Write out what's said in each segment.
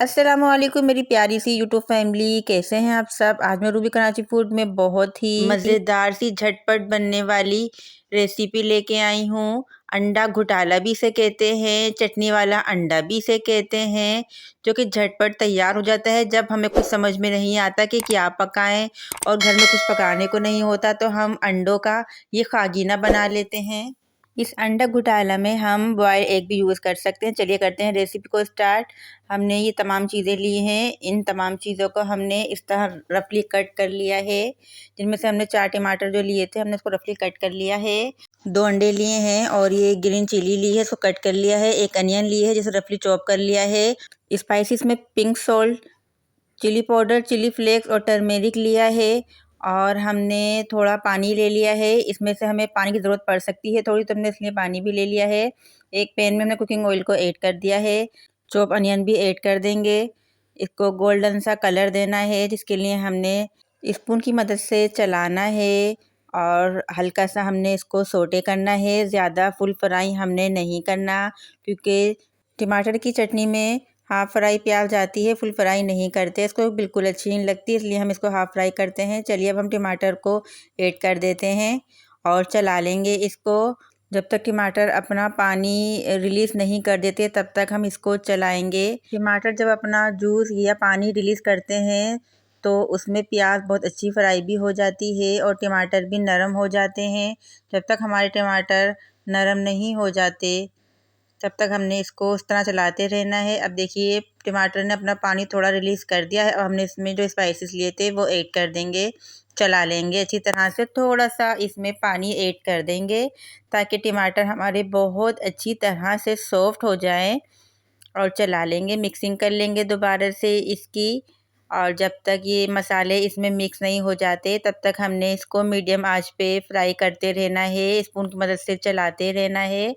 अस्सलामुअलैकुम मेरी प्यारी सी यूट्यूब फैमिली, कैसे हैं आप सब। आज मैं रूबी कराची फूड में बहुत ही मज़ेदार सी झटपट बनने वाली रेसिपी लेके आई हूँ। अंडा घुटाला भी इसे कहते हैं, चटनी वाला अंडा भी इसे कहते हैं, जो कि झटपट तैयार हो जाता है। जब हमें कुछ समझ में नहीं आता कि क्या पकाएं और घर में कुछ पकाने को नहीं होता, तो हम अंडों का ये खागीना बना लेते हैं। इस अंडा घुटाला में हम बॉयल एग भी यूज़ कर सकते हैं। चलिए करते हैं रेसिपी को स्टार्ट। हमने ये तमाम चीज़ें ली हैं। इन तमाम चीज़ों को हमने इस तरह रफली कट कर लिया है। जिनमें से हमने 4 टमाटर जो लिए थे, हमने इसको रफली कट कर लिया है। 2 अंडे लिए हैं और ये ग्रीन चिली ली है, इसको कट कर लिया है। 1 अनियन ली है, जिसे रफली चॉप कर लिया है। स्पाइसेस में pink salt, chilli powder, chilli flakes और टर्मेरिक लिया है। और हमने थोड़ा पानी ले लिया है। इसमें से हमें पानी की ज़रूरत पड़ सकती है थोड़ी, तो हमने इसलिए पानी भी ले लिया है। एक पैन में हमने कुकिंग ऑयल को ऐड कर दिया है। चॉप अनियन भी ऐड कर देंगे। इसको गोल्डन सा कलर देना है, जिसके लिए हमने स्पून की मदद से चलाना है और हल्का सा हमने इसको सोटे करना है। ज़्यादा फुल फ्राई हमने नहीं करना, क्योंकि टमाटर की चटनी में हाफ़ फ्राई प्याज जाती है, फुल फ्राई नहीं करते। इसको बिल्कुल अच्छी नहीं लगती, इसलिए हम इसको हाफ़ फ्राई करते हैं। चलिए अब हम टमाटर को ऐड कर देते हैं और चला लेंगे इसको। जब तक टमाटर अपना पानी रिलीज़ नहीं कर देते, तब तक हम इसको चलाएंगे। टमाटर जब अपना जूस या पानी रिलीज़ करते हैं, तो उसमें प्याज बहुत अच्छी फ्राई भी हो जाती है और टमाटर भी नरम हो जाते हैं। जब तक हमारे टमाटर नरम नहीं हो जाते, तब तक हमने इसको उस तरह चलाते रहना है। अब देखिए टमाटर ने अपना पानी थोड़ा रिलीज़ कर दिया है। अब हमने इसमें जो स्पाइसेस लिए थे वो ऐड कर देंगे। चला लेंगे अच्छी तरह से। थोड़ा सा इसमें पानी ऐड कर देंगे, ताकि टमाटर हमारे बहुत अच्छी तरह से सॉफ्ट हो जाएं। और चला लेंगे, मिक्सिंग कर लेंगे दोबारा से इसकी। और जब तक ये मसाले इसमें मिक्स नहीं हो जाते, तब तक हमने इसको मीडियम आंच पे फ्राई करते रहना है। स्पून की मदद से चलाते रहना है,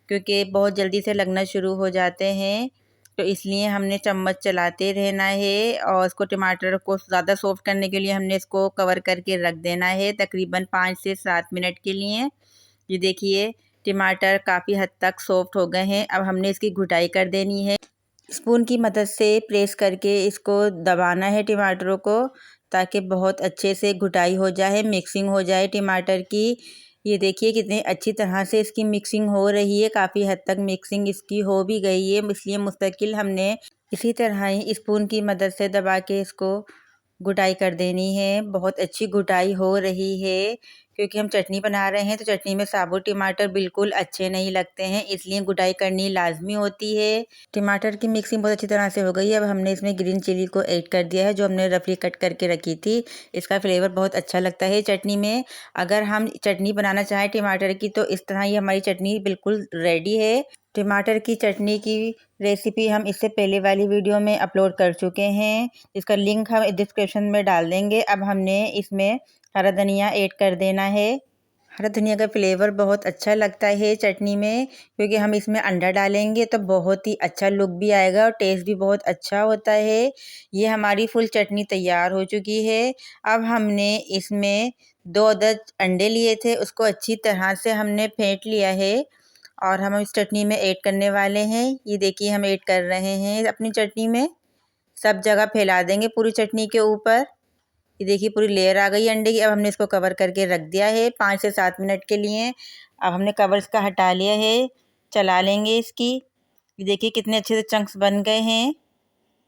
क्योंकि बहुत जल्दी से लगना शुरू हो जाते हैं, तो इसलिए हमने चम्मच चलाते रहना है। और इसको टमाटर को ज़्यादा सॉफ्ट करने के लिए हमने इसको कवर करके रख देना है तकरीबन 5 से 7 मिनट के लिए। ये देखिए टमाटर काफ़ी हद तक सॉफ्ट हो गए हैं। अब हमने इसकी घुटाई कर देनी है। स्पून की मदद से प्रेस करके इसको दबाना है टमाटरों को, ताकि बहुत अच्छे से घुटाई हो जाए, मिक्सिंग हो जाए टमाटर की। ये देखिए कितनी अच्छी तरह से इसकी मिक्सिंग हो रही है। काफ़ी हद तक मिक्सिंग इसकी हो भी गई है, इसलिए मुस्तकिल हमने इसी तरह ही स्पून की मदद से दबा के इसको घुटाई कर देनी है। बहुत अच्छी घुटाई हो रही है, क्योंकि हम चटनी बना रहे हैं, तो चटनी में साबुत टमाटर बिल्कुल अच्छे नहीं लगते हैं, इसलिए घुटाई करनी लाजमी होती है। टमाटर की मिक्सिंग बहुत अच्छी तरह से हो गई है। अब हमने इसमें ग्रीन चिली को ऐड कर दिया है, जो हमने रफली कट करके रखी थी। इसका फ्लेवर बहुत अच्छा लगता है चटनी में। अगर हम चटनी बनाना चाहें टमाटर की, तो इस तरह ही हमारी चटनी बिल्कुल रेडी है। टमाटर की चटनी की रेसिपी हम इससे पहले वाली वीडियो में अपलोड कर चुके हैं, इसका लिंक हम डिस्क्रिप्शन में डाल देंगे। अब हमने इसमें हरा धनिया ऐड कर देना है। हरा धनिया का फ्लेवर बहुत अच्छा लगता है चटनी में, क्योंकि हम इसमें अंडा डालेंगे तो बहुत ही अच्छा लुक भी आएगा और टेस्ट भी बहुत अच्छा होता है। ये हमारी फुल चटनी तैयार हो चुकी है। अब हमने इसमें 2 अदद अंडे लिए थे, उसको अच्छी तरह से हमने फेंट लिया है और हम इस चटनी में ऐड करने वाले हैं। ये देखिए हम ऐड कर रहे हैं अपनी चटनी में। सब जगह फैला देंगे पूरी चटनी के ऊपर। ये देखिए पूरी लेयर आ गई अंडे की। अब हमने इसको कवर करके रख दिया है 5 से 7 मिनट के लिए। अब हमने कवर इसका हटा लिया है। चला लेंगे इसकी। ये देखिए कितने अच्छे से चंक्स बन गए हैं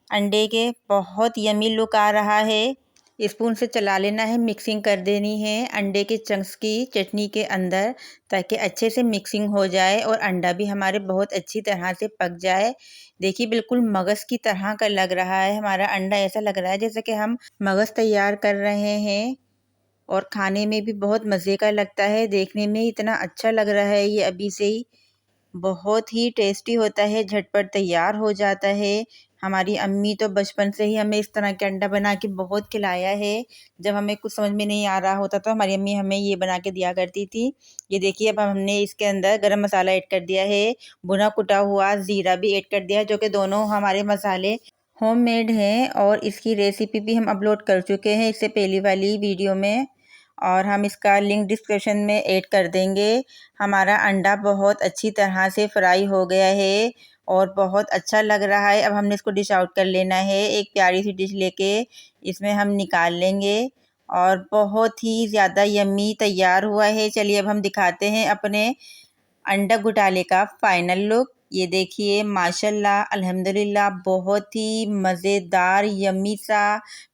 अंडे के, बहुत यमी लुक आ रहा है। स्पून से चला लेना है, मिक्सिंग कर देनी है अंडे के चंक्स की चटनी के अंदर, ताकि अच्छे से मिक्सिंग हो जाए और अंडा भी हमारे बहुत अच्छी तरह से पक जाए। देखिए बिल्कुल मगज़ की तरह का लग रहा है हमारा अंडा। ऐसा लग रहा है जैसे कि हम मगज़ तैयार कर रहे हैं, और खाने में भी बहुत मज़े का लगता है। देखने में इतना अच्छा लग रहा है ये अभी से ही। बहुत ही टेस्टी होता है, झटपट तैयार हो जाता है। हमारी अम्मी तो बचपन से ही हमें इस तरह के अंडा बना के बहुत खिलाया है। जब हमें कुछ समझ में नहीं आ रहा होता, तो हमारी अम्मी हमें ये बना के दिया करती थी। ये देखिए अब हमने इसके अंदर गरम मसाला ऐड कर दिया है, भुना कुटा हुआ ज़ीरा भी ऐड कर दिया है, जो कि दोनों हमारे मसाले होममेड हैं और इसकी रेसिपी भी हम अपलोड कर चुके हैं इससे पहली वाली वीडियो में, और हम इसका लिंक डिस्क्रिप्शन में ऐड कर देंगे। हमारा अंडा बहुत अच्छी तरह से फ्राई हो गया है और बहुत अच्छा लग रहा है। अब हमने इसको डिश आउट कर लेना है। एक प्यारी सी डिश लेके इसमें हम निकाल लेंगे और बहुत ही ज़्यादा यम्मी तैयार हुआ है। चलिए अब हम दिखाते हैं अपने अंडा घोटाले का फाइनल लुक। ये देखिए माशाल्लाह अल्हम्दुलिल्लाह बहुत ही मज़ेदार यम्मी सा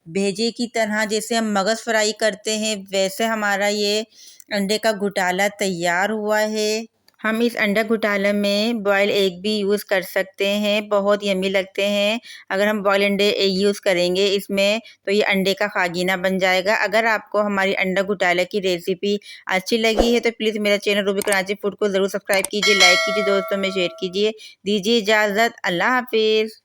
भेजे की तरह जैसे हम मगज़ फ्राई करते हैं वैसे हमारा ये अंडे का घोटाला तैयार हुआ है। हम इस अंडा घोटाला में बॉयल एग भी यूज़ कर सकते हैं, बहुत यम्मी लगते हैं। अगर हम बॉयल अंडे यूज़ करेंगे इसमें तो ये अंडे का खागीना बन जाएगा। अगर आपको हमारी अंडा घोटाले की रेसिपी अच्छी लगी है तो प्लीज़ मेरा चैनल रूबी कराची फूड को ज़रूर सब्सक्राइब कीजिए, लाइक कीजिए, दोस्तों में शेयर कीजिए। दीजिए इजाज़त, अल्लाह हाफ़िज़।